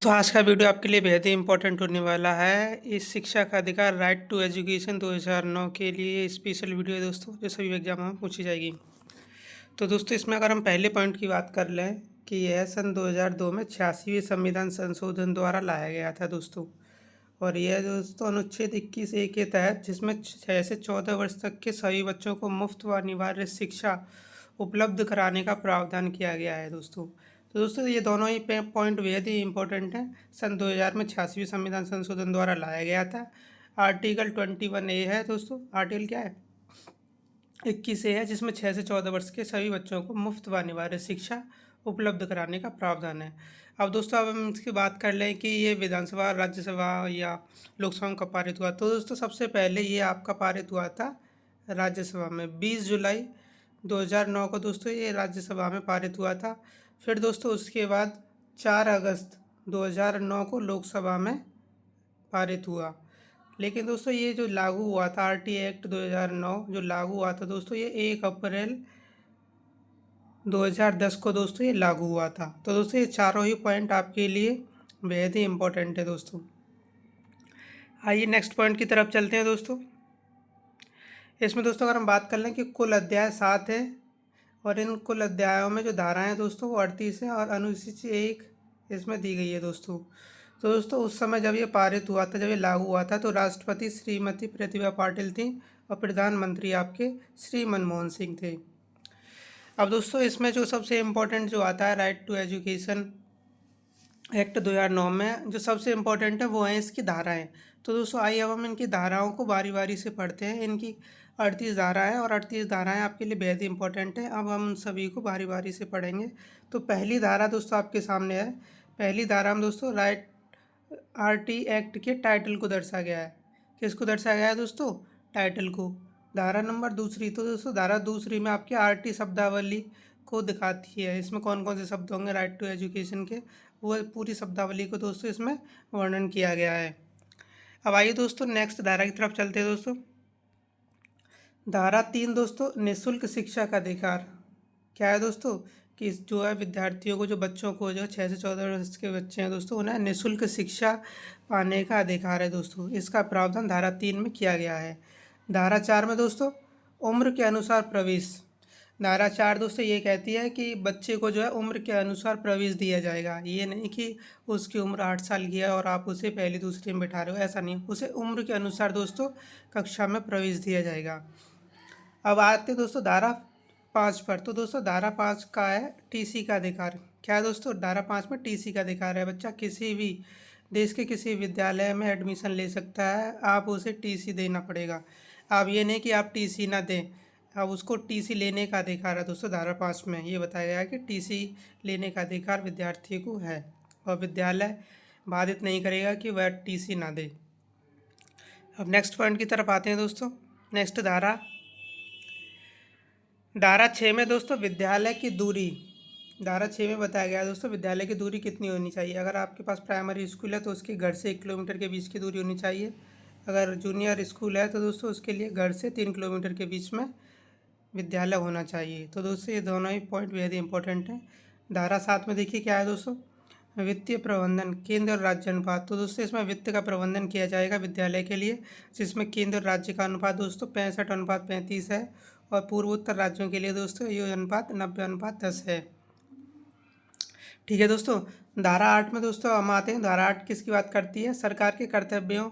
तो आज का वीडियो आपके लिए बेहद ही इम्पोर्टेंट होने वाला है। इस शिक्षा का अधिकार राइट टू एजुकेशन 2009 के लिए स्पेशल वीडियो है दोस्तों, जो सभी एग्जाम में पूछी जाएगी। तो दोस्तों इसमें अगर हम पहले पॉइंट की बात कर लें कि यह सन 2002 में 86वें संविधान संशोधन द्वारा लाया गया था दोस्तों। और यह दोस्तों अनुच्छेद 21A के तहत, जिसमें 6 से 14 वर्ष तक के सभी बच्चों को मुफ्त व अनिवार्य शिक्षा उपलब्ध कराने का प्रावधान किया गया है दोस्तों। तो दोस्तों ये दोनों ही पॉइंट बेहद ही इंपॉर्टेंट हैं। सन 2000 में 86वें संविधान संशोधन द्वारा लाया गया था। आर्टिकल 21A है दोस्तों। आर्टिकल क्या है? 21A है, जिसमें 6 से 14 वर्ष के सभी बच्चों को मुफ्त व अनिवार्य शिक्षा उपलब्ध कराने का प्रावधान है। अब दोस्तों अब हम इसकी बात कर लें कि ये विधानसभा, राज्यसभा या लोकसभा में कब पारित हुआ। तो दोस्तों सबसे पहले ये आपका पारित हुआ था राज्यसभा में 20 जुलाई 2009 को दोस्तों ये राज्यसभा में पारित हुआ था। फिर दोस्तों उसके बाद 4 अगस्त 2009 को लोकसभा में पारित हुआ। लेकिन दोस्तों ये जो लागू हुआ था आरटी एक्ट 2009 जो लागू हुआ था दोस्तों, ये 1 अप्रैल 2010 को दोस्तों ये लागू हुआ था। तो दोस्तों ये चारों ही पॉइंट आपके लिए बेहद ही इम्पोर्टेंट है दोस्तों। आइए नेक्स्ट पॉइंट की तरफ चलते हैं दोस्तों। इसमें दोस्तों अगर हम बात कर लें कि कुल अध्याय 7 है, और इन कुल अध्यायों में जो धाराएं दोस्तों वो 38 है, और अनुसूची 1 इसमें दी गई है दोस्तों। तो दोस्तों उस समय जब ये पारित हुआ था, जब ये लागू हुआ था, तो राष्ट्रपति श्रीमती प्रतिभा पाटिल थी और प्रधानमंत्री आपके श्री मनमोहन सिंह थे। अब दोस्तों इसमें जो सबसे इम्पोर्टेंट जो आता है राइट टू एजुकेशन एक्ट 2009 में, जो सबसे इम्पोर्टेंट है वो है इसकी धाराएं। तो दोस्तों आइए अब हम इनकी धाराओं को बारी बारी से पढ़ते हैं। इनकी 38 धाराएं, और 38 धाराएं आपके लिए बेहद ही इंपॉर्टेंट है। अब हम सभी को बारी बारी से पढ़ेंगे। तो पहली धारा दोस्तों आपके सामने है। पहली धारा में दोस्तों राइट आरटी एक्ट के टाइटल को दर्शाया गया है। किसको दर्शाया गया है दोस्तों? टाइटल को। धारा नंबर दूसरी, तो दोस्तों धारा दूसरी में आपके आरटी शब्दावली को दिखाती है। इसमें कौन कौन से शब्द होंगे राइट टू एजुकेशन के, वो पूरी शब्दावली को दोस्तों इसमें वर्णन किया गया है। अब आइए दोस्तों नेक्स्ट धारा की तरफ चलते हैं दोस्तों। धारा 3 दोस्तों निःशुल्क शिक्षा का अधिकार। क्या है दोस्तों कि जो है विद्यार्थियों को, जो बच्चों को, जो 6 से 14 वर्ष के बच्चे हैं दोस्तों, उन्हें निःशुल्क शिक्षा पाने का अधिकार है दोस्तों। इसका प्रावधान धारा 3 में किया गया है। धारा 4 में दोस्तों उम्र के अनुसार प्रवेश। धारा 4 दोस्तों ये कहती है कि बच्चे को जो है उम्र के अनुसार प्रवेश दिया जाएगा। ये नहीं कि उसकी उम्र 8 साल की है और आप उसे पहली दूसरी में बैठा रहे हो, ऐसा नहीं। उसे उम्र के अनुसार दोस्तों कक्षा में प्रवेश दिया जाएगा। अब आते दोस्तों धारा 5 पर। तो दोस्तों धारा 5 का है टीसी का अधिकार। क्या है दोस्तों? धारा 5 में टीसी का अधिकार है। बच्चा किसी भी देश के किसी विद्यालय में एडमिशन ले सकता है, आप उसे टीसी देना पड़ेगा। अब ये नहीं कि आप टीसी ना दें, अब उसको टीसी लेने का अधिकार है दोस्तों। धारा 5 में ये बताया गया है कि टीसी लेने का अधिकार विद्यार्थी को है, और विद्यालय बाधित नहीं करेगा कि वह टीसी ना दे। अब नेक्स्ट पॉइंट की तरफ आते हैं दोस्तों। नेक्स्ट धारा 6 में दोस्तों विद्यालय की दूरी। धारा 6 में बताया गया है दोस्तों विद्यालय की दूरी कितनी होनी चाहिए। अगर आपके पास प्राइमरी स्कूल है तो उसके घर से 1 किलोमीटर के बीच की दूरी होनी चाहिए। अगर जूनियर स्कूल है तो दोस्तों उसके लिए घर से 3 किलोमीटर के बीच में विद्यालय होना चाहिए। तो दोस्तों ये दोनों ही पॉइंट बेहद इंपॉर्टेंट हैं। धारा 7 में देखिए क्या है दोस्तों, वित्तीय प्रबंधन केंद्र और राज्य अनुपात। तो दोस्तों इसमें वित्त का प्रबंधन किया जाएगा विद्यालय के लिए, जिसमें केंद्र और राज्य का अनुपात दोस्तों 65:35 है, और पूर्वोत्तर राज्यों के लिए दोस्तों ये अनुपात 90:10 है। ठीक है दोस्तों। धारा 8 में दोस्तों हम आते हैं। धारा 8 किसकी बात करती है? सरकार के कर्तव्यों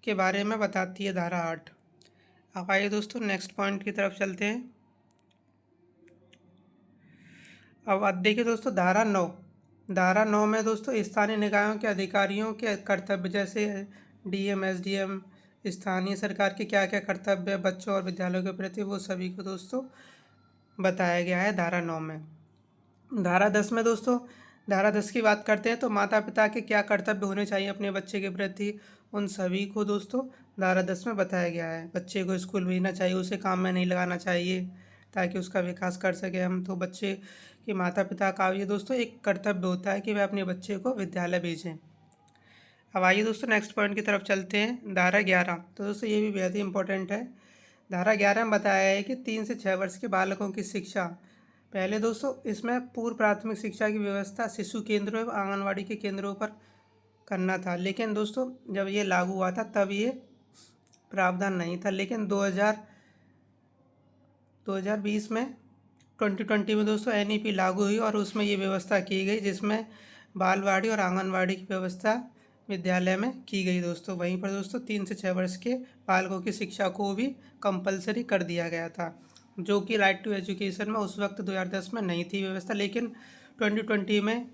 के बारे में बताती है धारा 8। अब आइए दोस्तों नेक्स्ट पॉइंट की तरफ चलते हैं। अब देखिए दोस्तों धारा 9। धारा 9 में दोस्तों स्थानीय निकायों के अधिकारियों के कर्तव्य, जैसे डीएम, एसडीएम, स्थानीय सरकार के क्या क्या कर्तव्य है बच्चों और विद्यालयों के प्रति, वो सभी को दोस्तों बताया गया है धारा 9 में। धारा 10 में दोस्तों, धारा 10 की बात करते हैं तो माता पिता के क्या कर्तव्य होने चाहिए अपने बच्चे के प्रति, उन सभी को दोस्तों धारा 10 में बताया गया है। बच्चे को स्कूल भेजना चाहिए, उसे काम में नहीं लगाना चाहिए ताकि उसका विकास कर सके हम। तो बच्चे के माता पिता का ये दोस्तों एक कर्तव्य होता है कि वह अपने बच्चे को विद्यालय भेजें। अब आइए दोस्तों नेक्स्ट पॉइंट की तरफ चलते हैं। धारा 11। तो दोस्तों ये भी बेहद ही इंपॉर्टेंट है। धारा 11 में बताया है कि 3 से 6 वर्ष के बालकों की शिक्षा पहले दोस्तों इसमें पूर्व प्राथमिक शिक्षा की व्यवस्था शिशु केंद्रों एवं आंगनवाड़ी के केंद्रों पर करना था, लेकिन दोस्तों जब ये लागू हुआ था तब ये प्रावधान नहीं था। लेकिन 2020 में 2020 में दोस्तों NEP लागू हुई और उसमें ये व्यवस्था की गई, जिसमें बालवाड़ी और आंगनवाड़ी की व्यवस्था विद्यालय में की गई दोस्तों। वहीं पर दोस्तों 3 से 6 वर्ष के बालकों की शिक्षा को भी कंपलसरी कर दिया गया था, जो कि राइट टू एजुकेशन में उस वक्त 2010 में नहीं थी व्यवस्था, लेकिन 2020 में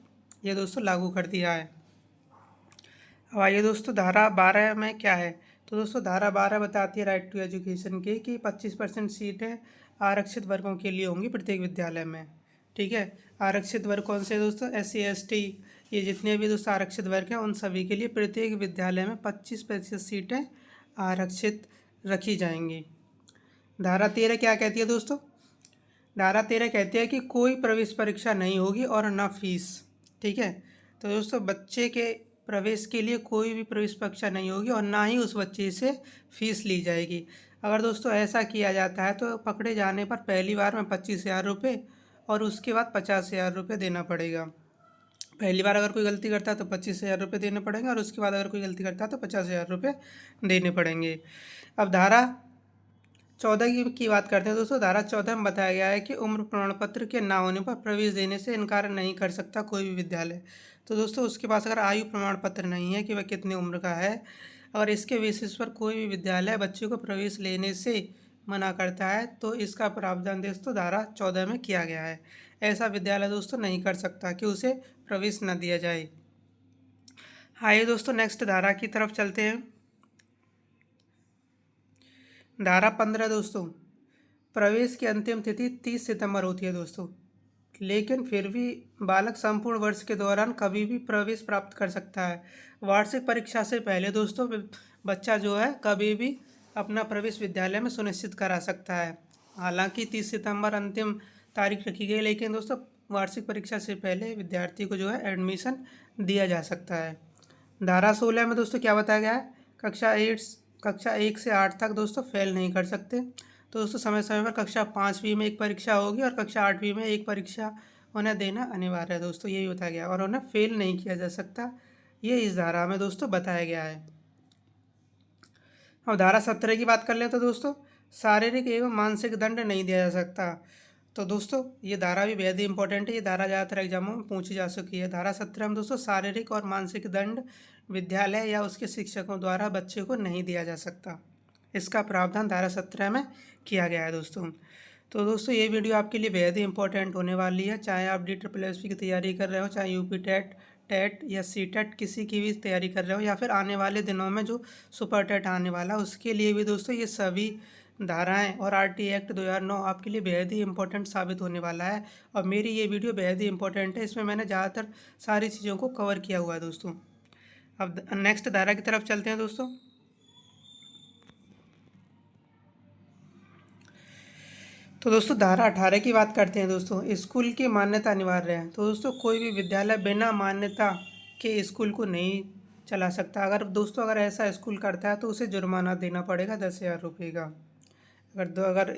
ये दोस्तों लागू कर दिया है। अब आइए दोस्तों धारा 12 में क्या है। तो दोस्तों धारा 12 बताती है राइट टू एजुकेशन की कि 25% सीटें आरक्षित वर्गों के लिए होंगी प्रत्येक विद्यालय में। ठीक है, आरक्षित वर्ग कौन से दोस्तों? SC ST, ये जितने भी दोस्तों आरक्षित वर्ग हैं उन सभी के लिए प्रत्येक विद्यालय में 25% सीटें आरक्षित रखी जाएंगी। धारा 13 क्या कहती है दोस्तों? धारा 13 कहती है कि कोई प्रवेश परीक्षा नहीं होगी और न फीस। ठीक है, तो दोस्तों बच्चे के प्रवेश के लिए कोई भी प्रवेश परीक्षा नहीं होगी और ना ही उस बच्चे से फीस ली जाएगी। अगर दोस्तों ऐसा किया जाता है तो पकड़े जाने पर पहली बार में 25,000 रुपये और उसके बाद 50,000 रुपये देना पड़ेगा। पहली बार अगर कोई गलती करता है तो 25,000 रुपये देने पड़ेंगे और उसके बाद अगर कोई गलती करता है तो 50,000 रुपये देने पड़ेंगे। अब धारा 14 की बात करते हैं दोस्तों। धारा 14 में बताया गया है कि उम्र प्रमाण पत्र के ना होने पर प्रवेश देने से इनकार नहीं कर सकता कोई भी विद्यालय। तो दोस्तों उसके पास अगर आयु प्रमाण पत्र नहीं है कि वह कितनी उम्र का है, अगर इसके बेसिस पर कोई भी विद्यालय बच्चे को प्रवेश लेने से मना करता है तो इसका प्रावधान दोस्तों धारा 14 में किया गया है। ऐसा विद्यालय दोस्तों नहीं कर सकता कि उसे प्रवेश न दिया जाए। आइए दोस्तों नेक्स्ट धारा की तरफ चलते हैं। धारा 15 दोस्तों, प्रवेश की अंतिम तिथि 30 सितंबर होती है दोस्तों, लेकिन फिर भी बालक संपूर्ण वर्ष के दौरान कभी भी प्रवेश प्राप्त कर सकता है। वार्षिक परीक्षा से पहले दोस्तों बच्चा जो है कभी भी अपना प्रवेश विद्यालय में सुनिश्चित करा सकता है। हालांकि 30 सितंबर अंतिम तारीख रखी गई, लेकिन दोस्तों वार्षिक परीक्षा से पहले विद्यार्थी को जो है एडमिशन दिया जा सकता है। धारा 16 में दोस्तों क्या बताया गया है? कक्षा 1 से 8 तक दोस्तों फेल नहीं कर सकते। तो दोस्तों समय समय पर कक्षा 5वीं में एक परीक्षा होगी और कक्षा 8वीं में एक परीक्षा उन्हें देना अनिवार्य है दोस्तों, यही बताया गया, और उन्हें फेल नहीं किया जा सकता, ये इस धारा में दोस्तों बताया गया है। अब धारा 17 की बात कर लें तो दोस्तों शारीरिक एवं मानसिक दंड नहीं दिया जा सकता। तो दोस्तों ये धारा भी बेहद ही इंपॉर्टेंट है, ये धारा ज़्यादातर एग्जामों में पूछी जा चुकी है। धारा 17 में दोस्तों शारीरिक और मानसिक दंड विद्यालय या उसके शिक्षकों द्वारा बच्चे को नहीं दिया जा सकता, इसका प्रावधान धारा 17 में किया गया है दोस्तों। तो दोस्तों ये वीडियो आपके लिए बेहद ही इंपॉर्टेंट होने वाली है, चाहे आप DSSP की तैयारी कर रहे हो, चाहे यूपी टेट या CTET किसी की भी तैयारी कर रहे हो, या फिर आने वाले दिनों में जो सुपर टेट आने वाला उसके लिए भी दोस्तों ये सभी धाराएं और RT एक्ट 2009 आपके लिए बेहद ही इंपॉर्टेंट साबित होने वाला है। और मेरी ये वीडियो बेहद ही इंपॉर्टेंट है, इसमें मैंने ज़्यादातर सारी चीज़ों को कवर किया हुआ है दोस्तों। अब नेक्स्ट धारा की तरफ चलते हैं दोस्तों। तो दोस्तों धारा 18 की बात करते हैं दोस्तों। स्कूल की मान्यता अनिवार्य है। तो दोस्तों कोई भी विद्यालय बिना मान्यता के स्कूल को नहीं चला सकता। अगर ऐसा स्कूल करता है तो उसे जुर्माना देना पड़ेगा 10,000 रुपये का। अगर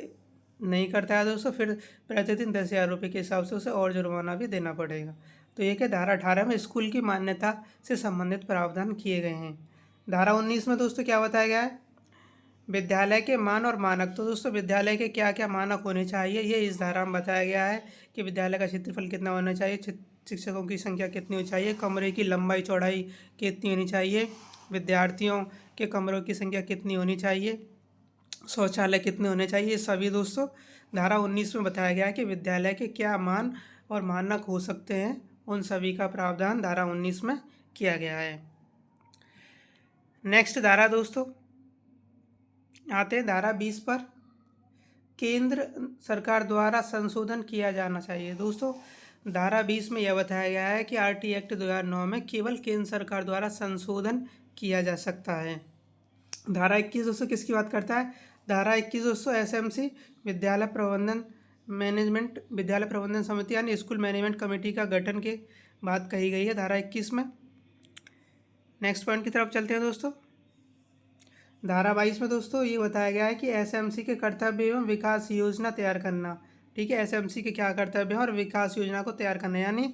नहीं करता है दोस्तों फिर प्रतिदिन 10,000 रुपये के हिसाब से उसे और जुर्माना भी देना पड़ेगा। तो ये कि धारा 18 में स्कूल की मान्यता से संबंधित प्रावधान किए गए हैं। धारा 19 में दोस्तों क्या बताया गया है? विद्यालय के मान और मानक। तो दोस्तों विद्यालय के क्या क्या मानक होने चाहिए ये इस धारा में बताया गया है कि विद्यालय का क्षेत्रफल कितना होना चाहिए, शिक्षकों की संख्या कितनी होनी चाहिए, कमरे की लंबाई चौड़ाई कितनी होनी चाहिए, विद्यार्थियों के कमरों की संख्या कितनी होनी चाहिए, शौचालय कितने होने चाहिए। ये सभी दोस्तों धारा 19 में बताया गया है कि विद्यालय के क्या मान और मानक हो सकते हैं, उन सभी का प्रावधान धारा 19 में किया गया है। नेक्स्ट धारा दोस्तों आते हैं धारा 20 पर। केंद्र सरकार द्वारा संशोधन किया जाना चाहिए। दोस्तों धारा 20 में यह बताया गया है कि RT एक्ट 2009 में केवल केंद्र सरकार द्वारा संशोधन किया जा सकता है। धारा 21 दोस्तों किसकी बात करता है? धारा 21 दोस्तों SMC विद्यालय प्रबंधन समिति यानी स्कूल मैनेजमेंट कमेटी का गठन के बात कही गई है धारा 21 में। नेक्स्ट पॉइंट की तरफ चलते हैं दोस्तों। धारा 22 में दोस्तों ये बताया गया है कि SMC के कर्तव्य एवं विकास योजना तैयार करना। ठीक है, एसएमसी के क्या कर्तव्य हैं और विकास योजना को तैयार करना, यानी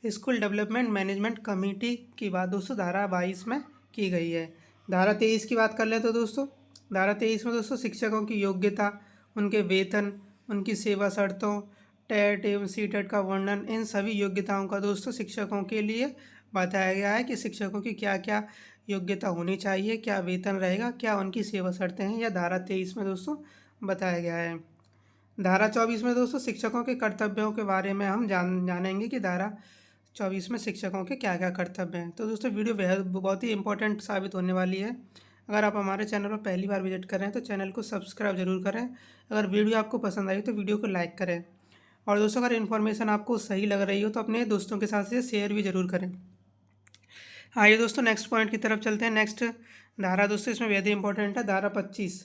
स्कूल डेवलपमेंट मैनेजमेंट कमेटी की बात दोस्तों धारा 22 में की गई है। धारा 23 की बात कर लें तो दोस्तों धारा 23 में दोस्तों शिक्षकों की योग्यता, उनके वेतन, उनकी सेवा शर्तों, टेट एवं सीटेट का वर्णन, इन सभी योग्यताओं का दोस्तों शिक्षकों के लिए बताया गया है कि शिक्षकों की क्या क्या योग्यता होनी चाहिए, क्या वेतन रहेगा, क्या उनकी सेवा शर्तें हैं, यह धारा 23 में दोस्तों बताया गया है। धारा 24 में दोस्तों शिक्षकों के कर्तव्यों के बारे में हम जानेंगे कि धारा 24 में शिक्षकों के क्या क्या कर्तव्य हैं। तो दोस्तों वीडियो बहुत ही इंपॉर्टेंट साबित होने वाली है। अगर आप हमारे चैनल पर पहली बार विजिट कर रहे हैं तो चैनल को सब्सक्राइब जरूर करें। अगर वीडियो आपको पसंद आई तो वीडियो को लाइक करें, और दोस्तों अगर इन्फॉर्मेशन आपको सही लग रही हो तो अपने दोस्तों के साथ से शेयर भी ज़रूर करें। आइए दोस्तों नेक्स्ट पॉइंट की तरफ चलते हैं। नेक्स्ट धारा दोस्तों इसमें बेहद इंपॉर्टेंट है, धारा 25।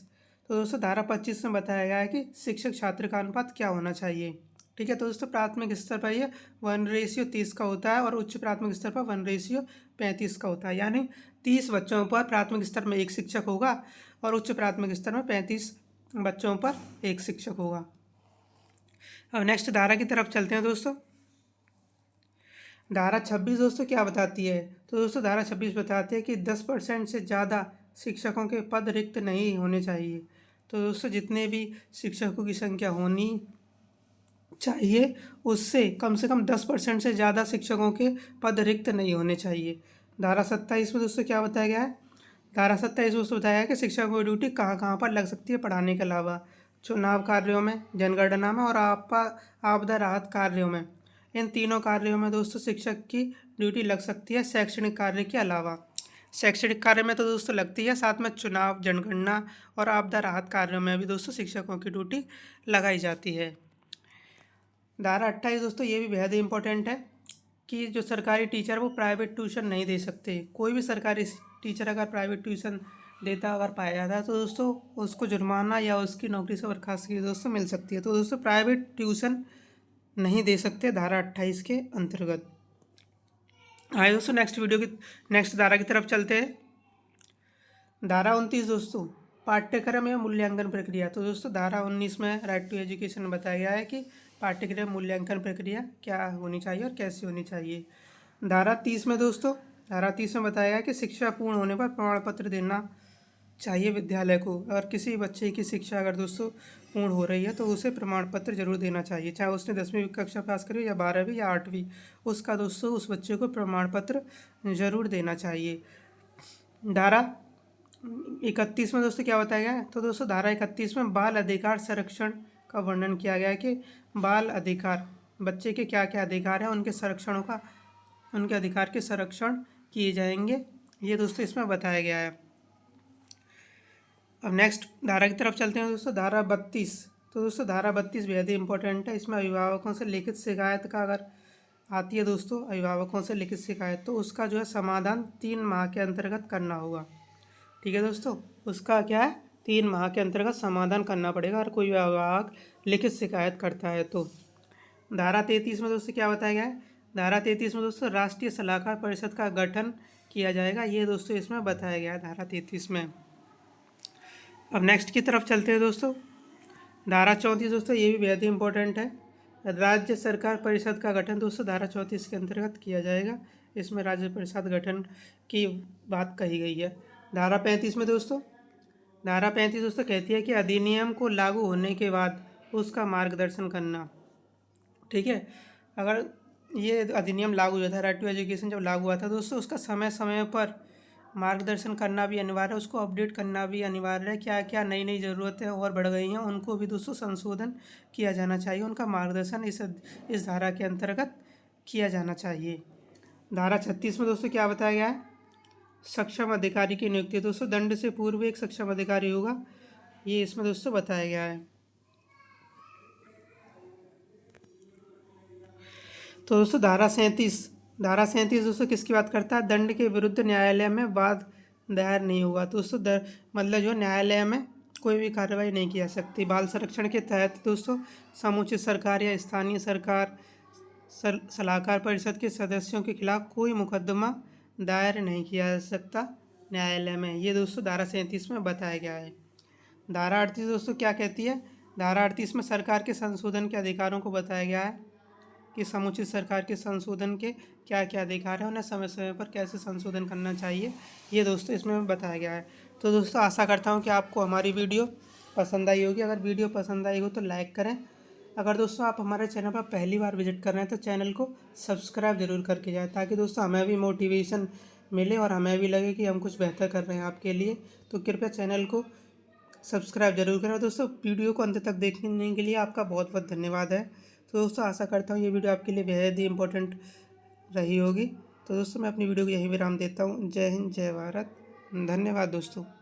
तो दोस्तों धारा 25 में बताया गया है कि शिक्षक छात्र का अनुपात क्या होना चाहिए। ठीक है, तो दोस्तों प्राथमिक स्तर पर यह 1:30 का होता है और उच्च प्राथमिक स्तर पर 1:35 का होता है, यानी 30 बच्चों पर प्राथमिक स्तर में एक शिक्षक होगा और उच्च प्राथमिक स्तर में 35 बच्चों पर एक शिक्षक होगा। अब नेक्स्ट धारा की तरफ चलते हैं दोस्तों। धारा 26 दोस्तों क्या बताती है, तो दोस्तों धारा 26 बताती है कि 10% से ज़्यादा शिक्षकों के पद रिक्त नहीं होने चाहिए। तो दोस्तों जितने भी शिक्षकों की संख्या होनी चाहिए उससे कम 10% से ज़्यादा शिक्षकों के पद रिक्त नहीं होने चाहिए। धारा 27 में दोस्तों क्या बताया गया है, धारा 27 दोस्तों बताया है कि शिक्षकों की ड्यूटी कहाँ कहाँ पर लग सकती है पढ़ाने के अलावा, चुनाव कार्यों में, जनगणना में और आपदा राहत कार्यों में। इन तीनों कार्यों में दोस्तों शिक्षक की ड्यूटी लग सकती है शैक्षणिक कार्य के अलावा। शैक्षणिक कार्य में तो दोस्तों लगती है, साथ में चुनाव, जनगणना और आपदा राहत कार्यों में भी दोस्तों शिक्षकों की ड्यूटी लगाई जाती है। धारा 28 दोस्तों ये भी बेहद इंपॉर्टेंट है कि जो सरकारी टीचर वो प्राइवेट ट्यूशन नहीं दे सकते। कोई भी सरकारी टीचर अगर प्राइवेट ट्यूशन देता अगर पाया जाता है तो दोस्तों उसको जुर्माना या उसकी नौकरी से बर्खास्तगी दोस्तों मिल सकती है। तो दोस्तों प्राइवेट ट्यूशन नहीं दे सकते धारा 28 के अंतर्गत। आइए दोस्तों नेक्स्ट धारा की तरफ चलते हैं। धारा 29 दोस्तों पाठ्यक्रम एवं मूल्यांकन प्रक्रिया। तो दोस्तों धारा 19 में राइट टू एजुकेशन बताया गया है कि पाठ्यक्रम मूल्यांकन प्रक्रिया क्या होनी चाहिए और कैसी होनी चाहिए। धारा 30 में दोस्तों बताया गया है कि शिक्षा पूर्ण होने पर प्रमाण पत्र देना चाहिए विद्यालय को। अगर किसी बच्चे की शिक्षा अगर दोस्तों पूर्ण हो रही है तो उसे प्रमाण पत्र जरूर देना चाहिए, चाहे उसने 10वीं कक्षा पास करी या 12वीं या 8वीं, उसका दोस्तों उस बच्चे को प्रमाण पत्र जरूर देना चाहिए। धारा 31 में दोस्तों क्या बताया गया है, तो दोस्तों धारा 31 में बाल अधिकार संरक्षण का वर्णन किया गया है कि बाल अधिकार, बच्चे के क्या क्या अधिकार हैं, उनके अधिकार के संरक्षण किए जाएंगे, ये दोस्तों इसमें बताया गया है। अब नेक्स्ट धारा की तरफ चलते हैं दोस्तों, धारा 32। तो दोस्तों धारा 32 बेहद ही इंपॉर्टेंट है। इसमें अभिभावकों से लिखित शिकायत का अगर आती है दोस्तों, अभिभावकों से लिखित शिकायत, तो उसका जो है समाधान 3 माह के अंतर्गत करना होगा। ठीक है दोस्तों, उसका क्या है, 3 माह के अंतर्गत समाधान करना पड़ेगा अगर कोई अभिभावक लिखित शिकायत करता है तो। धारा 33 में दोस्तों क्या बताया गया है, धारा 33 में दोस्तों राष्ट्रीय सलाहकार परिषद का गठन किया जाएगा, ये दोस्तों इसमें बताया गया है धारा 33 में। अब नेक्स्ट की तरफ चलते हैं दोस्तों। धारा 34 दोस्तों ये भी बेहद ही इंपॉर्टेंट है, राज्य सरकार परिषद का गठन दोस्तों धारा 34 के अंतर्गत किया जाएगा, इसमें राज्य परिषद गठन की बात कही गई है। धारा 35 में दोस्तों कहती है कि अधिनियम को लागू होने के बाद उसका मार्गदर्शन करना। ठीक है, अगर ये अधिनियम लागू हुआ था, राइट टू एजुकेशन जब लागू हुआ था दोस्तों, उसका समय समय पर मार्गदर्शन करना भी अनिवार्य है, उसको अपडेट करना भी अनिवार्य है। क्या क्या नई नई ज़रूरतें और बढ़ गई हैं उनको भी दोस्तों संशोधन किया जाना चाहिए, उनका मार्गदर्शन इस धारा के अंतर्गत किया जाना चाहिए। धारा 36 में दोस्तों क्या बताया गया है, सक्षम अधिकारी की नियुक्ति। दोस्तों दंड से पूर्व एक सक्षम अधिकारी होगा, ये इसमें दोस्तों बताया गया है। तो दोस्तों धारा 37 दोस्तों किसकी बात करता है, दंड के विरुद्ध न्यायालय में वाद दायर नहीं होगा। तो दोस्तों मतलब जो न्यायालय में कोई भी कार्रवाई नहीं की जा सकती। बाल संरक्षण के तहत दोस्तों समुचित सरकार या स्थानीय सरकार सलाहकार परिषद के सदस्यों के खिलाफ कोई मुकदमा दायर नहीं किया जा सकता न्यायालय में, ये दोस्तों धारा 37 में बताया गया है। धारा 38 दोस्तों क्या कहती है, धारा 38 में सरकार के संशोधन के अधिकारों को बताया गया है कि समुचित सरकार के संशोधन के क्या क्या अधिकार हैं, उन्हें समय समय पर कैसे संशोधन करना चाहिए, ये दोस्तों इसमें बताया गया है। तो दोस्तों आशा करता हूँ कि आपको हमारी वीडियो पसंद आई होगी। अगर वीडियो पसंद आई हो तो लाइक करें। अगर दोस्तों आप हमारे चैनल पर पहली बार विजिट कर रहे हैं तो चैनल को सब्सक्राइब जरूर करके जाएँ, ताकि दोस्तों हमें भी मोटिवेशन मिले और हमें भी लगे कि हम कुछ बेहतर कर रहे हैं आपके लिए। तो कृपया चैनल को सब्सक्राइब जरूर करें। और दोस्तों वीडियो को अंत तक देखने के लिए आपका बहुत बहुत धन्यवाद है। तो दोस्तों आशा करता हूँ ये वीडियो आपके लिए बेहद ही इम्पोर्टेंट रही होगी। तो दोस्तों मैं अपनी वीडियो को यहीं विराम देता हूँ। जय हिंद, जय भारत, धन्यवाद दोस्तों।